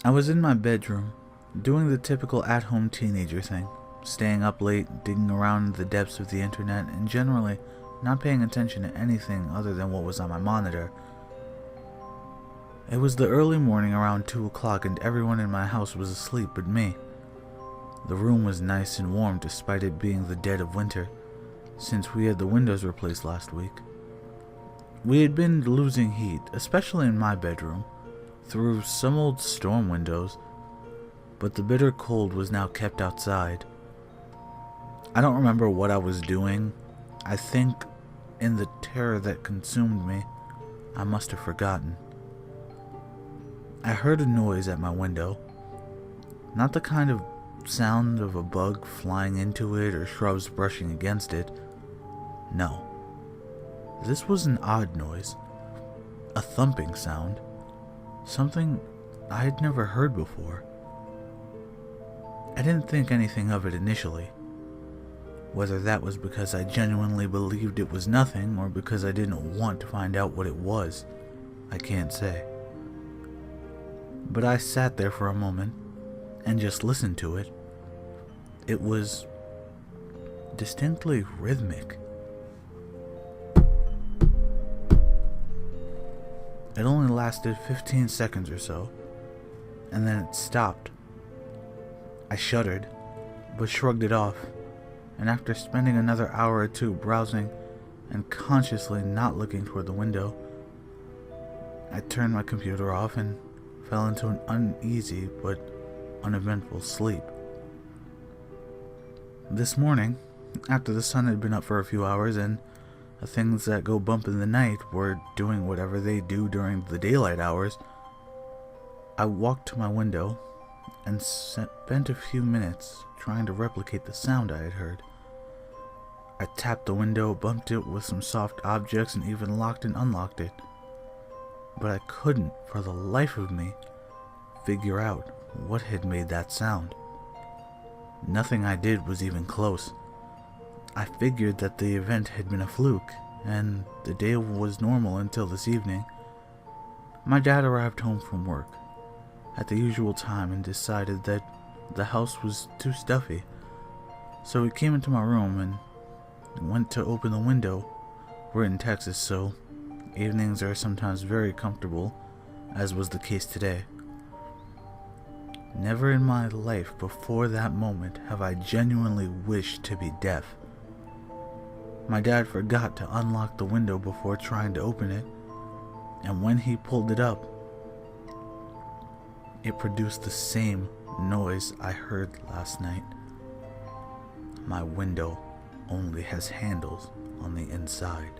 I was in my bedroom, doing the typical at-home teenager thing, staying up late, digging around in the depths of the internet, and generally not paying attention to anything other than what was on my monitor. It was the early morning around 2 o'clock and everyone in my house was asleep but me. The room was nice and warm despite it being the dead of winter, since we had the windows replaced last week. We had been losing heat, especially in my bedroom, through some old storm windows, but the bitter cold was now kept outside. I don't remember what I was doing. I think, in the terror that consumed me, I must have forgotten. I heard a noise at my window, not the kind of sound of a bug flying into it or shrubs brushing against it. No. This was an odd noise, a thumping sound, something I had never heard before. I didn't think anything of it initially. Whether that was because I genuinely believed it was nothing or because I didn't want to find out what it was, I can't say. But I sat there for a moment and just listened to it. It was distinctly rhythmic. It only lasted 15 seconds or so, and then it stopped. I shuddered, but shrugged it off, and after spending another hour or two browsing and consciously not looking toward the window, I turned my computer off and fell into an uneasy but uneventful sleep. This morning, after the sun had been up for a few hours and the things that go bump in the night were doing whatever they do during the daylight hours, I walked to my window and spent a few minutes trying to replicate the sound I had heard. I tapped the window, bumped it with some soft objects, and even locked and unlocked it. But I couldn't, for the life of me, figure out what had made that sound. Nothing I did was even close. I figured that the event had been a fluke, and the day was normal until this evening. My dad arrived home from work at the usual time and decided that the house was too stuffy. So he came into my room and went to open the window. We're in Texas, so evenings are sometimes very comfortable, as was the case today. Never in my life before that moment have I genuinely wished to be deaf. My dad forgot to unlock the window before trying to open it, and when he pulled it up, it produced the same noise I heard last night. My window only has handles on the inside.